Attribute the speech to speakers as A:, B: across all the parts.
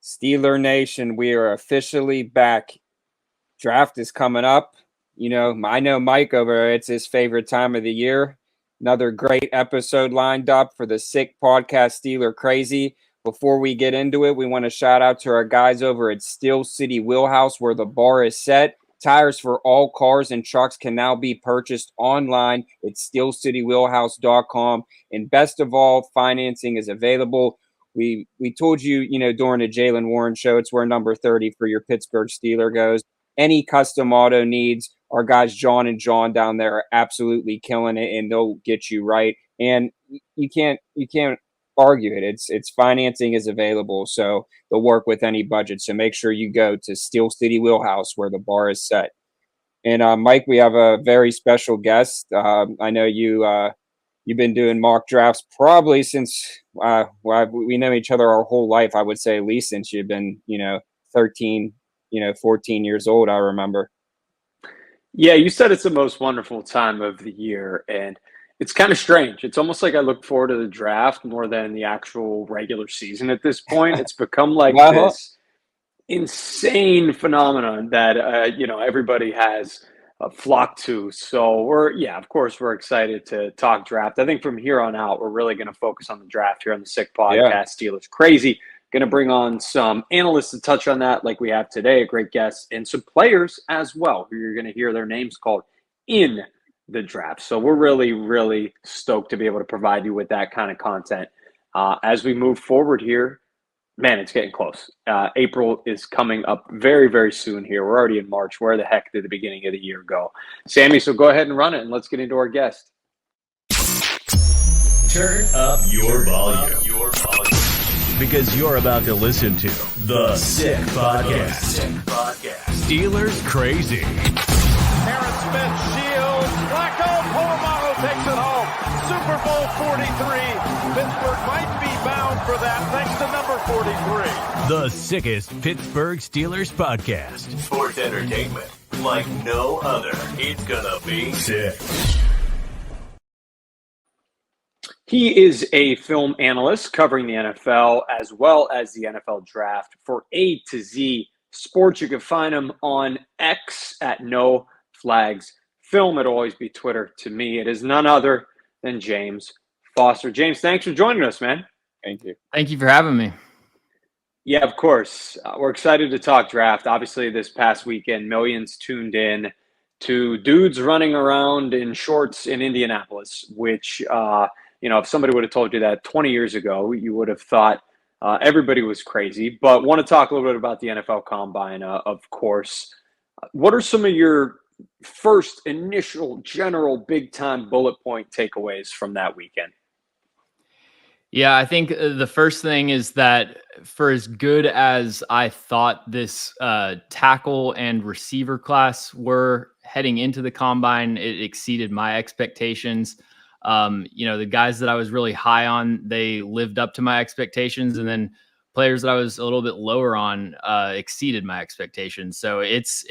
A: Steeler Nation, we are officially back. Draft is coming up. I know Mike over there, it's his favorite time of the year. Another great episode lined up for the Sick Podcast Steeler Crazy. Before we get into it, we want to shout out to our guys over at City Wheelhouse, where the bar is set. Tires for all cars and trucks can now be purchased online at steelcitywheelhouse.com. And best of all, financing is available. We told you, during the Jalen Warren show, it's where number 30 for your Pittsburgh Steeler goes. Any custom auto needs, our guys John and John down there are absolutely killing it, and they'll get you right. And you can't argue it. It's financing is available, so they'll work with any budget. So make sure you go to Steel City Wheelhouse where the bar is set. And Mike, we have a very special guest. I know you've been doing mock drafts probably since we know each other our whole life. I would say at least since you've been 13, 14 years old. I remember.
B: Yeah, you said it's the most wonderful time of the year, and it's kind of strange. It's almost like I look forward to the draft more than the actual regular season at this point. It's become like this insane phenomenon that, everybody has flocked to. So of course, we're excited to talk draft. I think from here on out, we're really going to focus on the draft here on the Sick Podcast. Steelers Crazy. Going to bring on some analysts to touch on that like we have today, a great guest, and some players as well, who you're going to hear their names called in the draft. So we're really, really stoked to be able to provide you with that kind of content. As we move forward here, man, it's getting close. April is coming up very, very soon here. We're already in March. Where the heck did the beginning of the year go? Sammy, so go ahead and run it, and let's get into our guest.
C: Turn up your volume. Because you're about to listen to the Sick Podcast. Steelers Crazy.
D: Aaron Smith shields. Flacco, Polamalu takes it home. Super Bowl 43. Pittsburgh might be bound for that thanks to number 43.
C: The sickest Pittsburgh Steelers podcast.
E: Sports entertainment like no other. It's gonna be sick.
B: He is a film analyst covering the NFL as well as the NFL draft for A to Z Sports. You can find him on X at No Flags Film. It'll always be Twitter to me. It is none other than James Foster. James, thanks for joining us, man.
A: Thank you.
F: Thank you for having me.
B: Yeah, of course. We're excited to talk draft. Obviously, this past weekend, millions tuned in to dudes running around in shorts in Indianapolis, which if somebody would have told you that 20 years ago, you would have thought everybody was crazy. But want to talk a little bit about the NFL Combine, of course. What are some of your first initial general big-time bullet point takeaways from that weekend?
F: Yeah, I think the first thing is that for as good as I thought this tackle and receiver class were heading into the Combine, it exceeded my expectations. The guys that I was really high on, they lived up to my expectations, and then players that I was a little bit lower on exceeded my expectations. So it's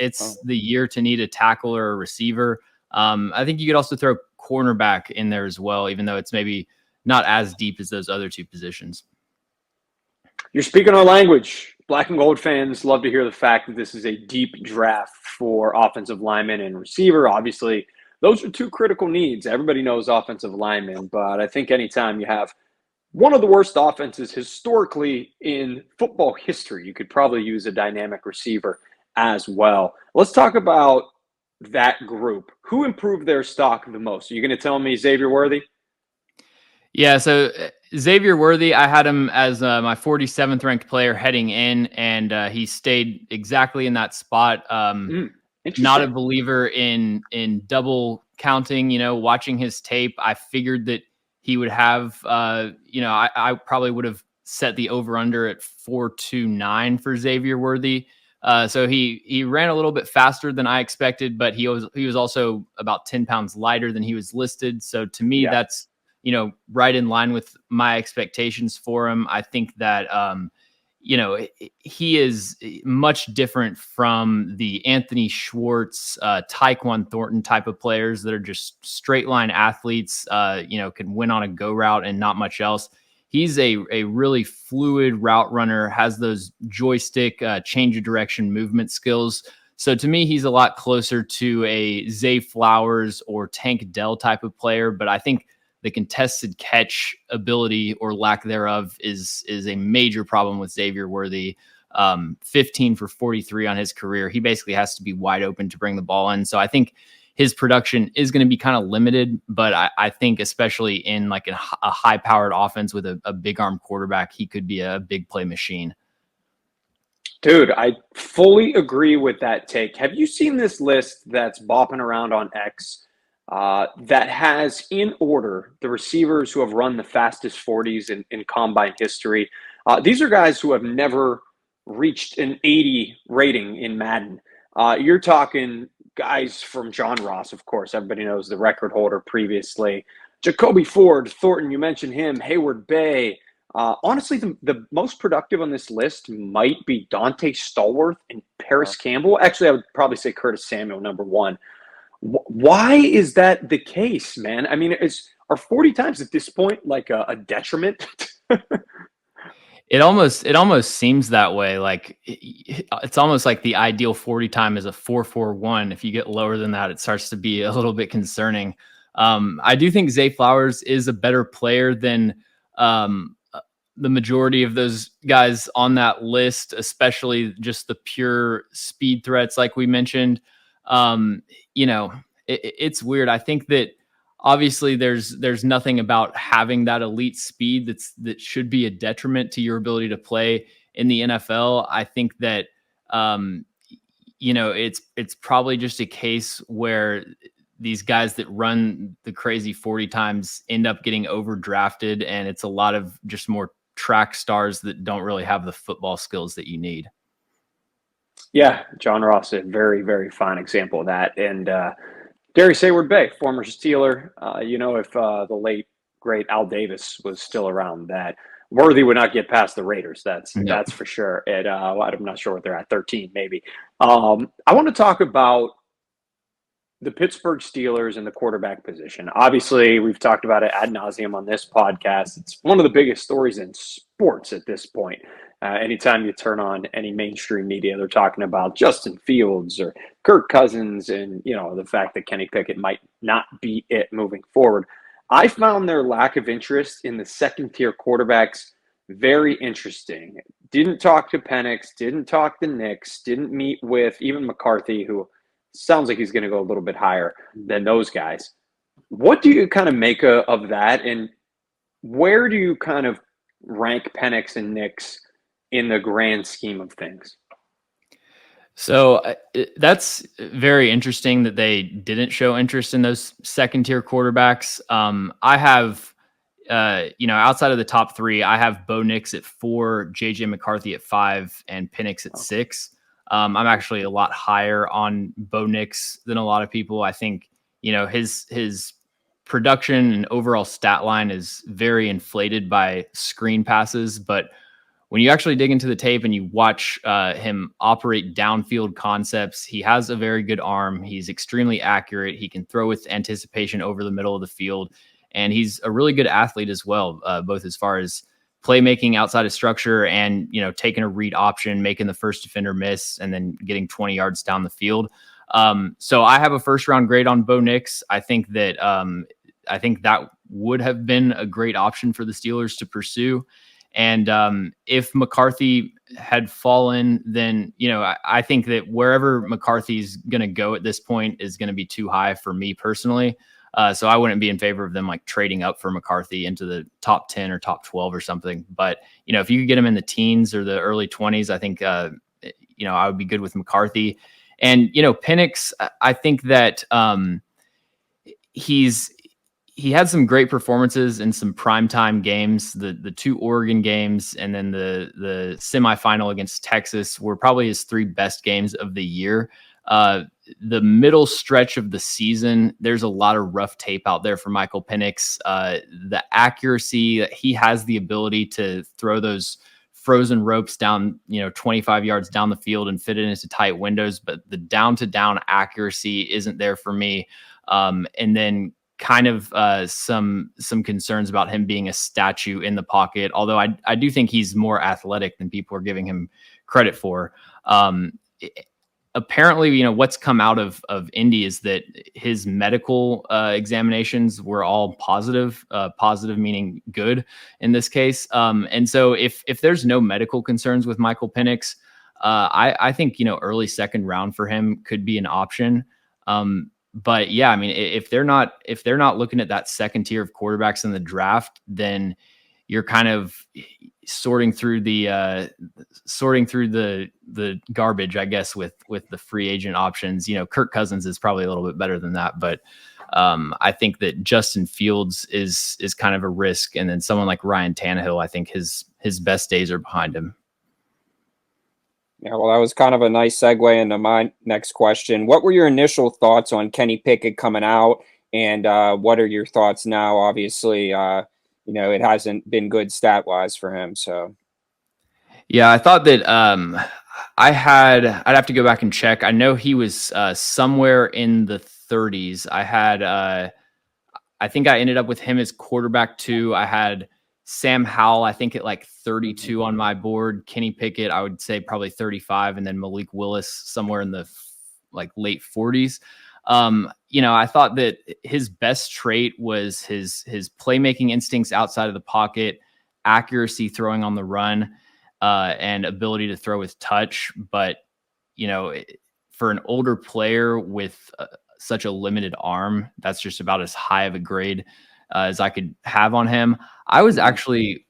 F: the year to need a tackle or a receiver. I think you could also throw cornerback in there as well, even though it's maybe not as deep as those other two positions.
B: You're speaking our language. Black and gold fans love to hear the fact that this is a deep draft for offensive linemen and receiver. Obviously, those are two critical needs. Everybody knows offensive linemen, but I think anytime you have one of the worst offenses historically in football history, you could probably use a dynamic receiver as well. Let's talk about that group. Who improved their stock the most? Are you going to tell me Xavier Worthy?
F: Yeah, so Xavier Worthy, I had him as my 47th ranked player heading in, and he stayed exactly in that spot. Not a believer in double counting, watching his tape. I figured that he would have, I probably would have set the over under at 4.29 for Xavier Worthy. So he ran a little bit faster than I expected, but he was also about 10 pounds lighter than he was listed. So to me, that's, right in line with my expectations for him. I think that, he is much different from the Anthony Schwartz, Tyquan Thornton type of players that are just straight line athletes, can win on a go route and not much else. he's a really fluid route runner, has those joystick change of direction movement skills. So to me, he's a lot closer to a Zay Flowers or Tank Dell type of player. But I think the contested catch ability or lack thereof is a major problem with Xavier Worthy. 15 for 43 on his career. He basically has to be wide open to bring the ball in. So I think his production is going to be kind of limited, but I think especially in like a high powered offense with a big arm quarterback, he could be a big play machine.
B: Dude, I fully agree with that take. Have you seen this list that's bopping around on X that has in order the receivers who have run the fastest 40s in combine history? These are guys who have never reached an 80 rating in Madden. You're talking guys from John Ross, of course. Everybody knows the record holder previously. Jacoby Ford, Thornton, you mentioned him, Hayward Bay. Honestly, the most productive on this list might be Dante Stallworth and Paris Campbell. Actually, I would probably say Curtis Samuel, number one. Why is that the case, man? I mean, are 40 times at this point like a detriment?
F: It almost seems that way. Like it's almost like the ideal 40 time is a 4.41. If you get lower than that, it starts to be a little bit concerning. I do think Zay Flowers is a better player than the majority of those guys on that list, especially just the pure speed threats, like we mentioned. It's weird. I think that obviously there's nothing about having that elite speed that should be a detriment to your ability to play in the NFL. I think that, it's probably just a case where these guys that run the crazy 40 times end up getting overdrafted, and it's a lot of just more track stars that don't really have the football skills that you need.
B: Yeah, John Ross, a very, very fine example of that. And Darius Hayward-Bay, former Steeler. If the late, great Al Davis was still around, that Worthy would not get past the Raiders. That's for sure. And I'm not sure what they're at, 13 maybe. I want to talk about the Pittsburgh Steelers and the quarterback position. Obviously, we've talked about it ad nauseum on this podcast. It's one of the biggest stories in sports at this point. Anytime you turn on any mainstream media, they're talking about Justin Fields or Kirk Cousins and, the fact that Kenny Pickett might not be it moving forward. I found their lack of interest in the second-tier quarterbacks very interesting. Didn't talk to Penix, didn't talk to Nix, didn't meet with even McCarthy, who sounds like he's going to go a little bit higher than those guys. What do you kind of make of that? And where do you kind of rank Penix and Nix in the grand scheme of things?
F: So that's very interesting that they didn't show interest in those second tier quarterbacks. I have, outside of the top three, I have Bo Nix at 4, JJ McCarthy at 5, and Penix at 6. I'm actually a lot higher on Bo Nix than a lot of people. I think, his production and overall stat line is very inflated by screen passes, but when you actually dig into the tape and you watch him operate downfield concepts, he has a very good arm. He's extremely accurate. He can throw with anticipation over the middle of the field, and he's a really good athlete as well, both as far as playmaking outside of structure and, taking a read option, making the first defender miss, and then getting 20 yards down the field. So I have a first round grade on Bo Nix. I think that would have been a great option for the Steelers to pursue. And if McCarthy had fallen, then, I think that wherever McCarthy's going to go at this point is going to be too high for me personally. So I wouldn't be in favor of them like trading up for McCarthy into the top 10 or top 12 or something. But, if you could get him in the teens or the early 20s, I think, I would be good with McCarthy. And, Penix, I think that he had some great performances in some primetime games. The 2 Oregon games and then the semifinal against Texas were probably his 3 best games of the year. The middle stretch of the season, there's a lot of rough tape out there for Michael Penix. The accuracy, he has the ability to throw those frozen ropes down, 25 yards down the field and fit it into tight windows, but the down to down accuracy isn't there for me. And then kind of some concerns about him being a statue in the pocket, although I do think he's more athletic than people are giving him credit for. Apparently, what's come out of Indy is that his medical examinations were all positive meaning good in this case. And so if there's no medical concerns with Michael Penix, I think, early second round for him could be an option. But yeah, I mean, if they're not looking at that second tier of quarterbacks in the draft, then you're kind of sorting through the garbage, I guess, with the free agent options. Kirk Cousins is probably a little bit better than that, but I think that Justin Fields is kind of a risk, and then someone like Ryan Tannehill, I think his best days are behind him.
A: Yeah, well, that was kind of a nice segue into my next question. What were your initial thoughts on Kenny Pickett coming out, and what are your thoughts now? Obviously, it hasn't been good stat-wise for him. So,
F: yeah, I thought that I'd have to go back and check. I know he was somewhere in the 30s. I think I ended up with him as quarterback 2. I had Sam Howell, I think at like 32 on my board. Kenny Pickett, I would say probably 35, and then Malik Willis somewhere in the late 40s. I thought that his best trait was his playmaking instincts outside of the pocket, accuracy throwing on the run, and ability to throw with touch. But, for an older player with such a limited arm, that's just about as high of a grade as I could have on him. I was actually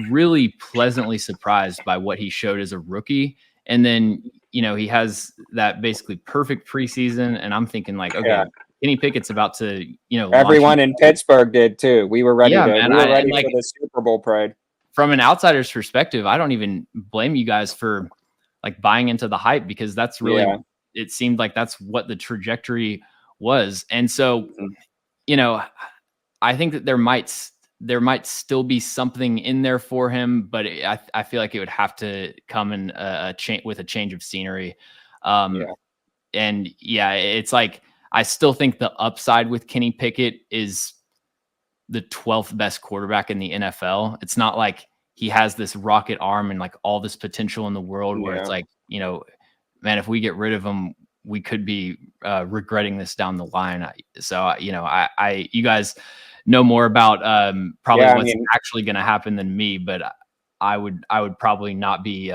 F: really pleasantly surprised by what he showed as a rookie. And then, he has that basically perfect preseason, and I'm thinking like, okay, yeah. Kenny Pickett's about to,
A: everyone in Pittsburgh did too. We were ready
F: for
A: the Super Bowl parade.
F: From an outsider's perspective, I don't even blame you guys for buying into the hype, because that's really, it seemed like that's what the trajectory was. And so, I think that there might still be something in there for him, but I feel like it would have to come in with a change of scenery. And it's like, I still think the upside with Kenny Pickett is the 12th best quarterback in the NFL. It's not like he has this rocket arm and all this potential in the world where it's like, man, if we get rid of him, we could be regretting this down the line. So, you guys know more about probably what's actually going to happen than me, but I would probably not be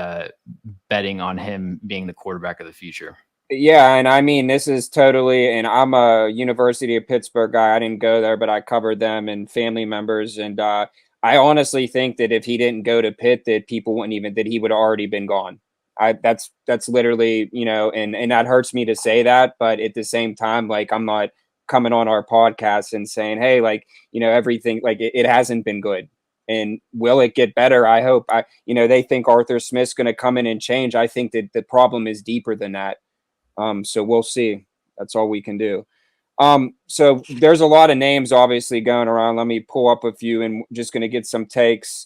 F: betting on him being the quarterback of the future.
A: Yeah, and I mean, this is totally, and I'm a University of Pittsburgh guy. I didn't go there, but I covered them and family members. And I honestly think that if he didn't go to Pitt, that people wouldn't that he would have already been gone. That's literally, and that hurts me to say that, but at the same time, I'm not coming on our podcast and saying, hey, everything, it hasn't been good. And will it get better? I hope. They think Arthur Smith's going to come in and change. I think that the problem is deeper than that. So we'll see. That's all we can do. So there's a lot of names obviously going around. Let me pull up a few, and just going to get some takes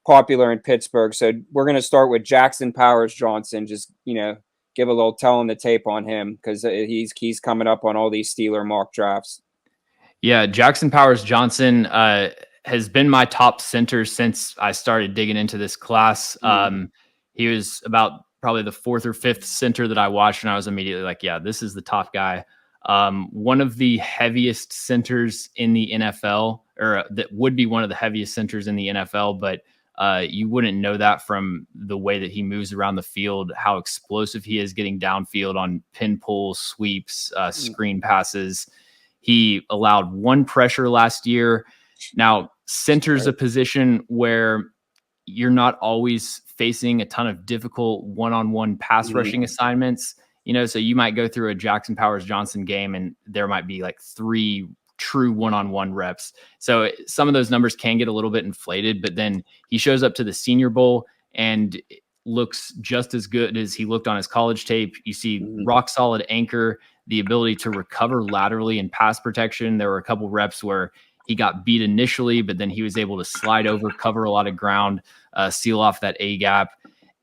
A: popular in Pittsburgh. So we're going to start with Jackson Powers Johnson. Just, give a little telling the tape on him, because he's coming up on all these Steeler mock drafts.
F: Yeah, Jackson Powers Johnson has been my top center since I started digging into this class. He was about probably the 4th or 5th center that I watched, and I was immediately like, yeah, this is the top guy. One of the heaviest centers in the NFL, or that would be one of the heaviest centers in the NFL, but you wouldn't know that from the way that he moves around the field, how explosive he is getting downfield on pin pull, sweeps, screen passes. He allowed 1 pressure last year. Now, center's a position where you're not always facing a ton of difficult one-on-one pass rushing assignments, so you might go through a Jackson Powers Johnson game and there might be 3 true one-on-one reps. So some of those numbers can get a little bit inflated, but then he shows up to the Senior Bowl and looks just as good as he looked on his college tape. You see rock solid anchor, the ability to recover laterally in pass protection. There were a couple reps where he got beat initially, but then he was able to slide over, cover a lot of ground, seal off that A gap.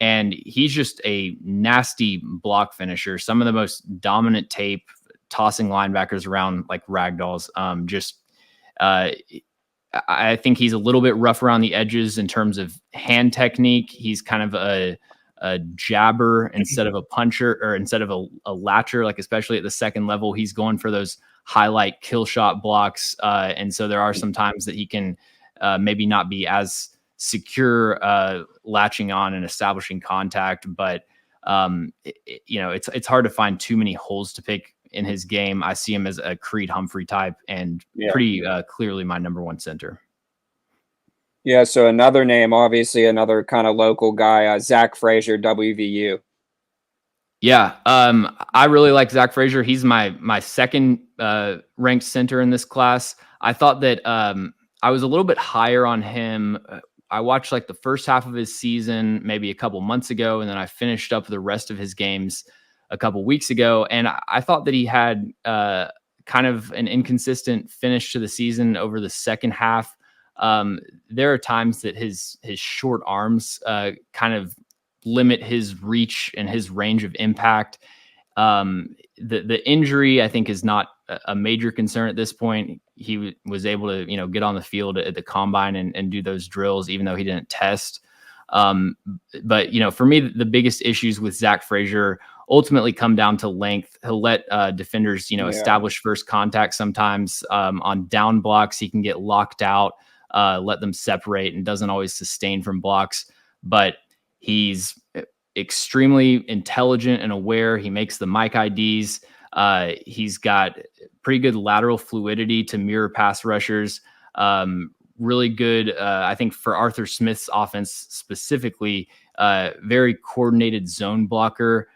F: And he's just a nasty block finisher. Some of the most dominant tape, tossing linebackers around like ragdolls. I think he's a little bit rough around the edges in terms of hand technique. He's kind of a jabber instead of a puncher, or instead of a latcher, like especially at the second level, he's going for those highlight kill shot blocks. And so there are some times that he can maybe not be as secure latching on and establishing contact, but it's hard to find too many holes to pick in his game. I see him as a Creed Humphrey type, and pretty clearly my number one center.
A: Yeah, so another name, obviously another kind of local guy, Zach Frazier, WVU.
F: Yeah, I really like Zach Frazier. He's my second ranked center in this class. I thought that I was a little bit higher on him. I watched like the first half of his season maybe a couple months ago, and then I finished up the rest of his games a couple weeks ago, and I thought that he had kind of an inconsistent finish to the season over the second half. There are times that his short arms kind of limit his reach and his range of impact. The injury, I think, is not a major concern at this point. He was able to, get on the field at the combine and do those drills, even though he didn't test. But for me, the biggest issues with Zach Frazier ultimately come down to length. He'll let defenders, establish first contact sometimes. On down blocks, he can get locked out, let them separate, and doesn't always sustain from blocks. But he's extremely intelligent and aware. He makes the mic IDs. He's got pretty good lateral fluidity to mirror pass rushers. Really good, I think, for Arthur Smith's offense specifically, very coordinated zone blocker.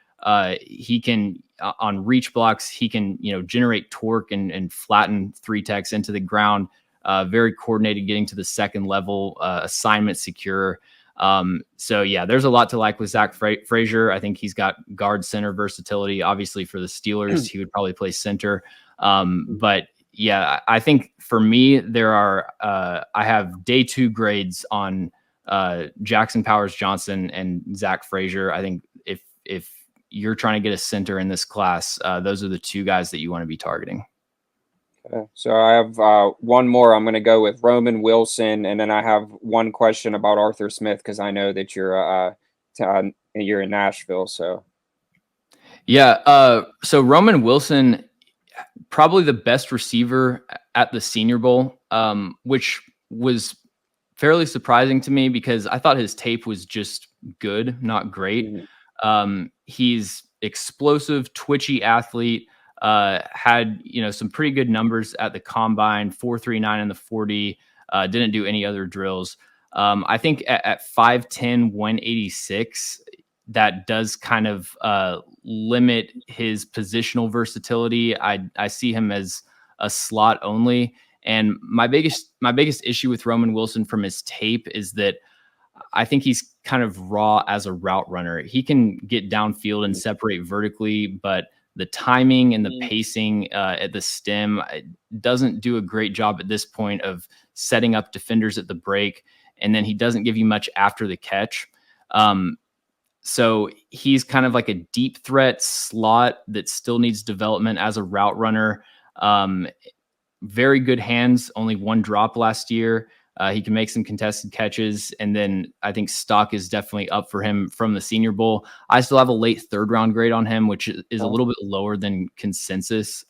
F: He can, on reach blocks, he can, generate torque and flatten three techs into the ground. Very coordinated getting to the second level, assignment secure. So yeah, there's a lot to like with Zach Frazier. I think he's got guard center versatility. Obviously for the Steelers, he would probably play center. But yeah, I think for me, I have day two grades on Jackson Powers Johnson and Zach Frazier. I think if you're trying to get a center in this class, those are the two guys that you want to be targeting.
A: Okay. So I have one more. I'm going to go with Roman Wilson, and then I have one question about Arthur Smith because I know that you're in Nashville. So
F: yeah, so Roman Wilson, probably the best receiver at the Senior Bowl, which was fairly surprising to me because I thought his tape was just good, not great. Mm-hmm. He's explosive, twitchy athlete. Had some pretty good numbers at the combine, 4.39 in the 40. Didn't do any other drills. I think at 5'10", 186, that does kind of limit his positional versatility. I see him as a slot only. And my biggest issue with Roman Wilson from his tape is that I think he's kind of raw as a route runner. He can get downfield and separate vertically, but the timing and the pacing at the stem doesn't do a great job at this point of setting up defenders at the break. And then he doesn't give you much after the catch. So he's kind of like a deep threat slot that still needs development as a route runner. Very good hands, only one drop last year. He can make some contested catches. And then I think stock is definitely up for him from the Senior Bowl. I still have a late third round grade on him, which is a little bit lower than consensus.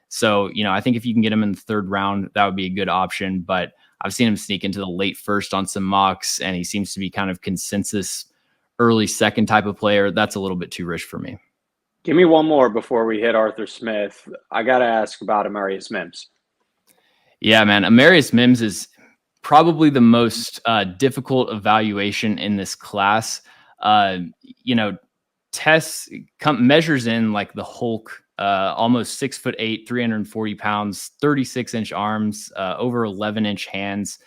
F: So, I think if you can get him in the third round, that would be a good option. But I've seen him sneak into the late first on some mocks, and he seems to be kind of consensus early second type of player. That's a little bit too rich for me.
B: Give me one more before we hit Arthur Smith. I got to ask about Amarius Mims.
F: Yeah, man. Amarius Mims is probably the most difficult evaluation in this class. Tests measures in like the Hulk, almost 6'8", 340 pounds, 36-inch arms, over 11-inch hands.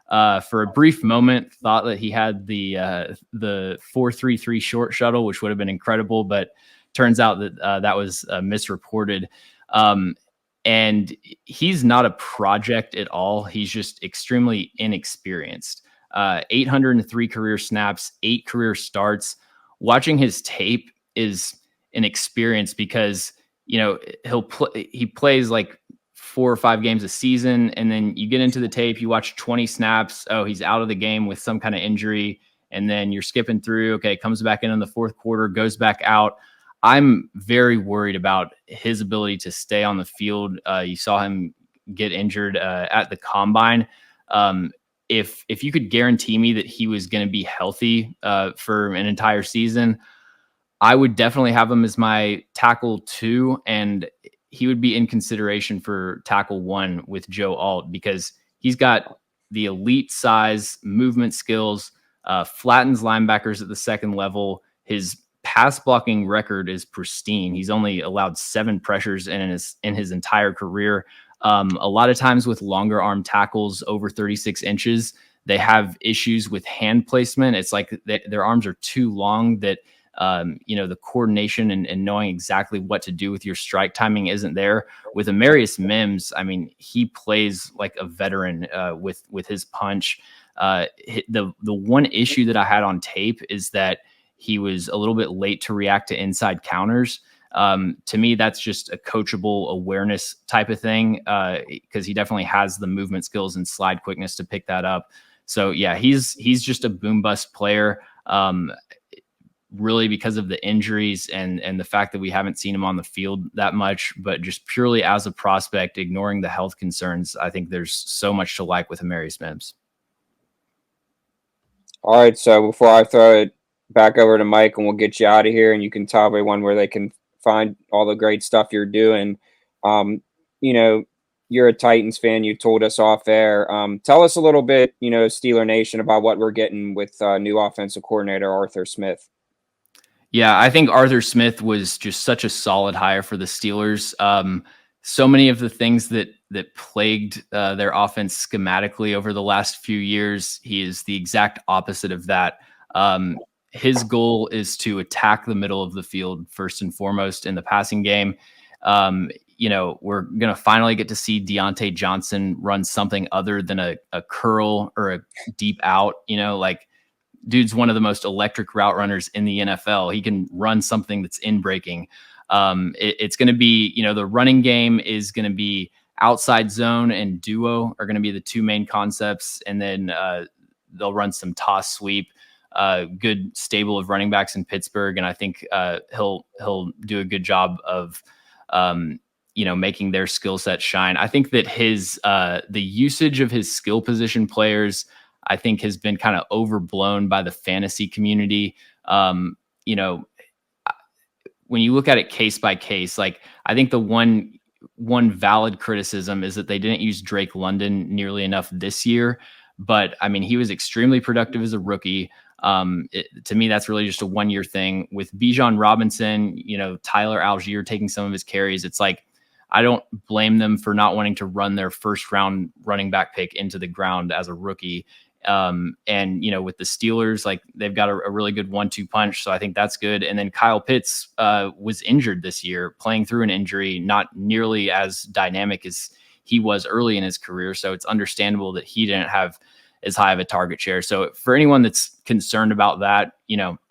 F: For a brief moment, thought that he had the 4.33 short shuttle, which would have been incredible, but turns out that that was misreported. And he's not a project at all. He's just extremely inexperienced. 803 career snaps, 8 career starts. Watching his tape is an experience because, he plays like 4 or 5 games a season, and then you get into the tape, you watch 20 snaps. Oh, he's out of the game with some kind of injury. And then you're skipping through. Okay, comes back in the fourth quarter, goes back out. I'm very worried about his ability to stay on the field. You saw him get injured at the combine. If you could guarantee me that he was going to be healthy for an entire season, I would definitely have him as my tackle 2, and he would be in consideration for tackle 1 with Joe Alt, because he's got the elite size, movement skills, flattens linebackers at the second level. His pass blocking record is pristine. He's only allowed 7 pressures in his entire career. A lot of times with longer arm tackles over 36 inches, they have issues with hand placement. It's like their arms are too long that, the coordination and knowing exactly what to do with your strike timing isn't there. With Amarius Mims, I mean, he plays like a veteran with his punch. The one issue that I had on tape is that he was a little bit late to react to inside counters. To me, that's just a coachable awareness type of thing, because he definitely has the movement skills and slide quickness to pick that up. So yeah, he's just a boom bust player, really because of the injuries and the fact that we haven't seen him on the field that much. But just purely as a prospect, ignoring the health concerns, I think there's so much to like with Amarius Mims.
A: All right, so before I throw it back over to Mike and we'll get you out of here, and you can tell everyone where they can find all the great stuff you're doing. You're a Titans fan. You told us off air. Tell us a little bit, Steeler Nation, about what we're getting with new offensive coordinator Arthur Smith.
F: Yeah, I think Arthur Smith was just such a solid hire for the Steelers. So many of the things that plagued their offense schematically over the last few years, he is the exact opposite of that. His goal is to attack the middle of the field first and foremost in the passing game. We're going to finally get to see Diontae Johnson run something other than a curl or a deep out. Dude's one of the most electric route runners in the NFL. He can run something that's in breaking. It's going to be, the running game is going to be outside zone and duo are going to be the 2 main concepts. And then they'll run some toss sweep, good stable of running backs in Pittsburgh. And I think he'll do a good job of, making their skill set shine. I think that the usage of his skill position players, I think, has been kind of overblown by the fantasy community. When you look at it case by case, like, I think the one valid criticism is that they didn't use Drake London nearly enough this year. But I mean, he was extremely productive as a rookie. To me, that's really just a 1-year thing. With Bijan Robinson, Tyler Algier taking some of his carries, it's like, I don't blame them for not wanting to run their first round running back pick into the ground as a rookie. With the Steelers, like, they've got a really good 1-2 punch. So I think that's good. And then Kyle Pitts was injured this year, playing through an injury, not nearly as dynamic as he was early in his career. So it's understandable that he didn't have as high of a target share. So for anyone that's concerned about that,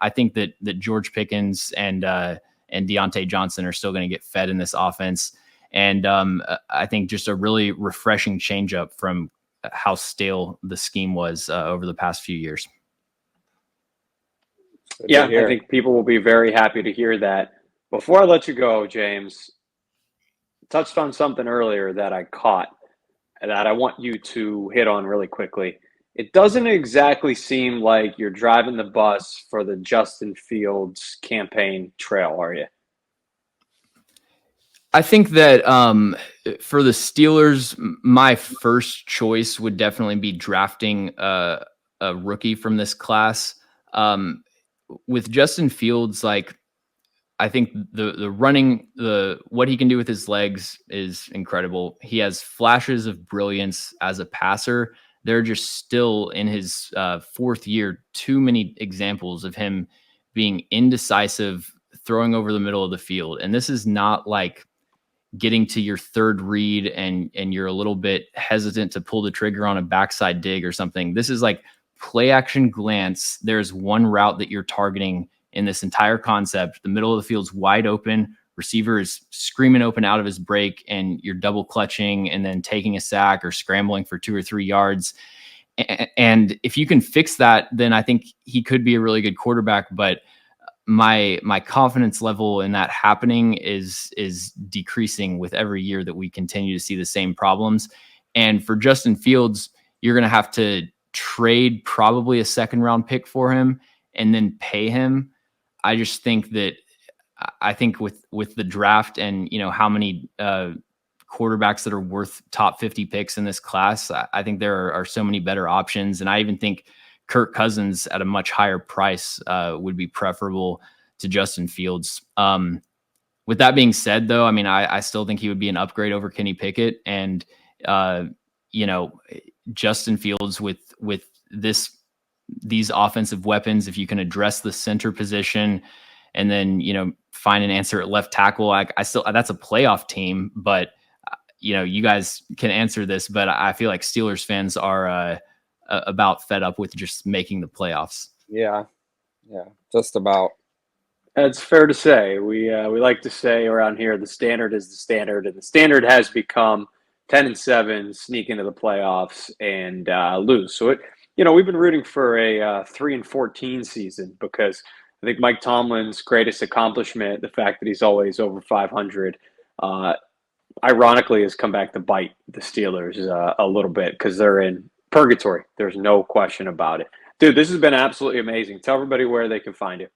F: I think that George Pickens and Diontae Johnson are still going to get fed in this offense. And I think just a really refreshing changeup from how stale the scheme was over the past few years.
B: Yeah, I think people will be very happy to hear that. Before I let you go, James, touched on something earlier that I caught that I want you to hit on really quickly. It doesn't exactly seem like you're driving the bus for the Justin Fields campaign trail, are you?
F: I think that for the Steelers, my first choice would definitely be drafting a rookie from this class. With Justin Fields, like, I think the running, what he can do with his legs is incredible. He has flashes of brilliance as a passer. They're just still in his 4th year, too many examples of him being indecisive, throwing over the middle of the field. And this is not like getting to your 3rd read and you're a little bit hesitant to pull the trigger on a backside dig or something. This is like play action glance. There's one route that you're targeting in this entire concept. The middle of the field's wide open. receiver is screaming open out of his break and you're double clutching and then taking a sack or scrambling for 2 or 3 yards. And if you can fix that, then I think he could be a really good quarterback. But my confidence level in that happening is decreasing with every year that we continue to see the same problems. And for Justin Fields, you're going to have to trade probably a 2nd round pick for him and then pay him. I just think that with the draft and, how many quarterbacks that are worth top 50 picks in this class, I think there are so many better options. And I even think Kirk Cousins at a much higher price would be preferable to Justin Fields. With that being said, though, I mean, I still think he would be an upgrade over Kenny Pickett. And, Justin Fields with these offensive weapons, if you can address the center position and then, find an answer at left tackle, I still, that's a playoff team, but you guys can answer this, but I feel like Steelers fans are about fed up with just making the playoffs.
A: Yeah, just about.
B: That's fair to say. We like to say around here, the standard is the standard, and the standard has become 10-7, sneak into the playoffs and lose. So we've been rooting for a 3-14 season because I think Mike Tomlin's greatest accomplishment, the fact that he's always over 500, ironically has come back to bite the Steelers a little bit because they're in purgatory. There's no question about it. Dude, this has been absolutely amazing. Tell everybody where they can find it.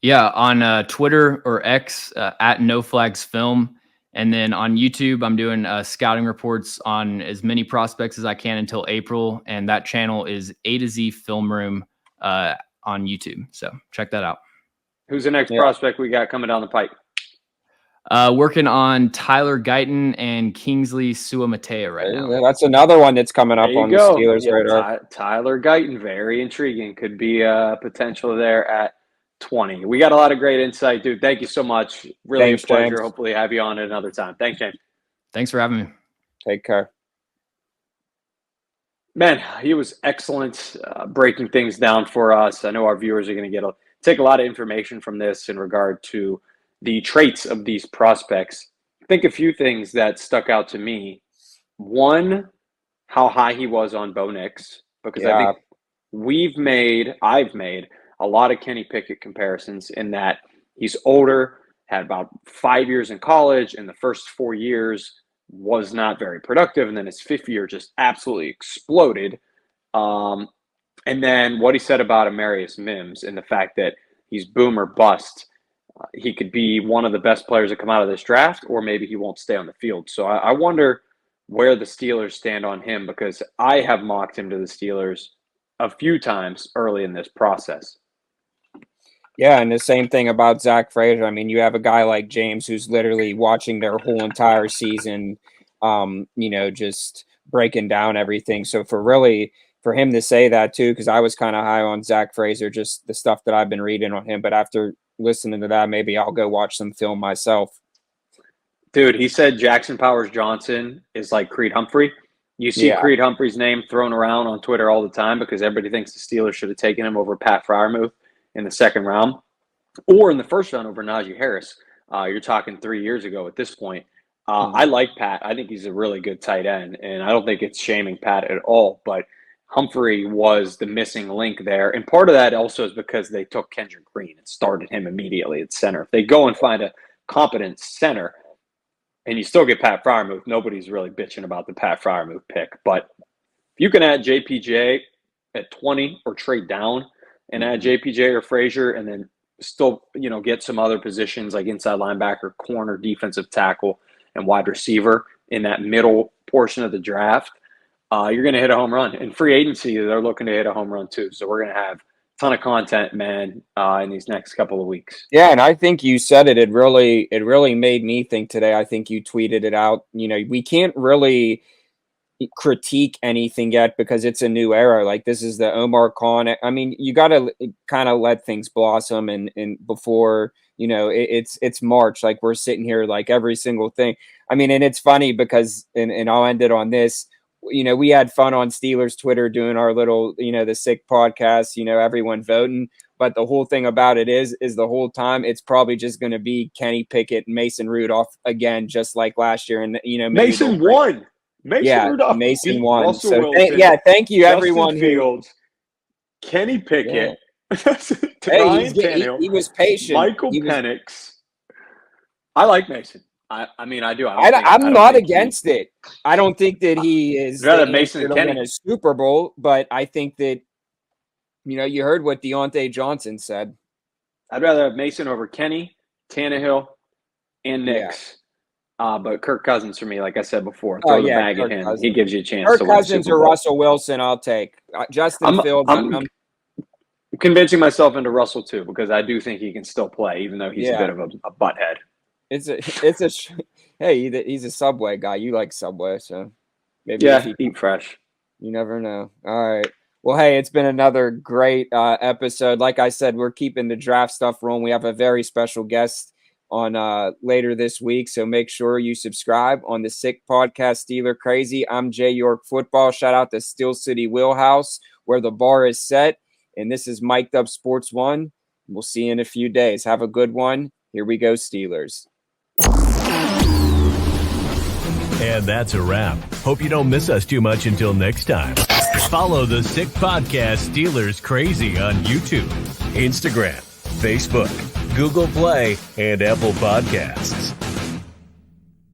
F: Yeah, on Twitter or X at NoFlagsFilm. And then on YouTube, I'm doing scouting reports on as many prospects as I can until April. And that channel is A to Z Film Room on YouTube. So check that out.
B: Who's the next prospect we got coming down the pipe?
F: Working on Tyler Guyton and Kingsley Suamatea right now.
A: That's another one that's coming up on the Steelers radar.
B: Tyler Guyton, very intriguing. Could be a potential there at 20. We got a lot of great insight, dude. Thank you so much. Really a pleasure.
A: James.
B: Hopefully have you on at another time. Thanks, James.
F: Thanks for having me.
A: Take care.
B: Man, he was excellent breaking things down for us. I know our viewers are going to take a lot of information from this in regard to the traits of these prospects. I think a few things that stuck out to me. One, how high he was on Bo Nix, because I think I've made a lot of Kenny Pickett comparisons in that he's older, had about 5 years in college, and the first 4 years was not very productive, and then his 5th year just absolutely exploded. And then what he said about Amarius Mims and the fact that he's boom or bust. He could be one of the best players that come out of this draft, or maybe he won't stay on the field. So I wonder where the Steelers stand on him, because I have mocked him to the Steelers a few times early in this process.
A: Yeah, and the same thing about Zach Frazier. I mean, you have a guy like James who's literally watching their whole entire season, just breaking down everything. So for him to say that too, because I was kind of high on Zach Frazier, just the stuff that I've been reading on him. But after listening to that, maybe I'll go watch some film myself.
B: Dude, he said Jackson Powers Johnson is like Creed Humphrey. You see Creed Humphrey's name thrown around on Twitter all the time because everybody thinks the Steelers should have taken him over Pat Freiermuth in the 2nd round, or in the 1st round over Najee Harris. You're talking 3 years ago at this point. I like Pat. I think he's a really good tight end, and I don't think it's shaming Pat at all. But Humphrey was the missing link there. And part of that also is because they took Kendrick Green and started him immediately at center. If they go and find a competent center and you still get Pat Freiermuth, nobody's really bitching about the Pat Freiermuth pick. But if you can add JPJ at 20 or trade down and add JPJ or Frazier and then still, get some other positions like inside linebacker, corner, defensive tackle, and wide receiver in that middle portion of the draft, you're going to hit a home run. In free agency, they're looking to hit a home run too. So we're going to have a ton of content, man, in these next couple of weeks.
A: Yeah, and I think you said it. It really made me think today. I think you tweeted it out. We can't really critique anything yet because it's a new era. Like, this is the Omar Khan. I mean, you got to kind of let things blossom and before, it's March. Like, we're sitting here like every single thing. I mean, and it's funny because, and I'll end it on this. we had fun on Steelers Twitter doing our little, the sick podcast, everyone voting. But the whole thing about it is the whole time it's probably just going to be Kenny Pickett and Mason Rudolph again, just like last year. And,
B: Mason won. Rudolph
A: Mason won.
B: Russell
A: so
B: Wilson,
A: thank you,
B: Justin
A: everyone.
B: Fields, Kenny Pickett,
A: He was patient.
B: Michael Penix. I like Mason. I mean, I do.
A: I'm not against it. I don't think that he is
B: rather Mason
A: to win a Super Bowl, but I think that you heard what Diontae Johnson said.
B: I'd rather have Mason over Kenny, Tannehill, and Nix. But Kirk Cousins for me, like I said before, throw the bag at him. Cousins. He gives you a chance.
A: Kirk
B: to win
A: Cousins or Russell Wilson, I'll take. Justin Fields.
B: I'm convincing myself into Russell too, because I do think he can still play, even though he's a bit of a butthead.
A: Hey, he's a Subway guy. You like Subway, so maybe
B: eat fresh.
A: You never know. All right. Well, hey, it's been another great episode. Like I said, we're keeping the draft stuff rolling. We have a very special guest on later this week, so make sure you subscribe on the Sick Podcast, Steeler Crazy. I'm Jay York Football. Shout out to Steel City Wheelhouse, where the bar is set. And this is Mic'd Up Sports 1. We'll see you in a few days. Have a good one. Here we go, Steelers.
C: And that's a wrap. Hope you don't miss us too much until next time. Follow the Sick Podcast Steelers Crazy on YouTube, Instagram, Facebook, Google Play, and Apple Podcasts.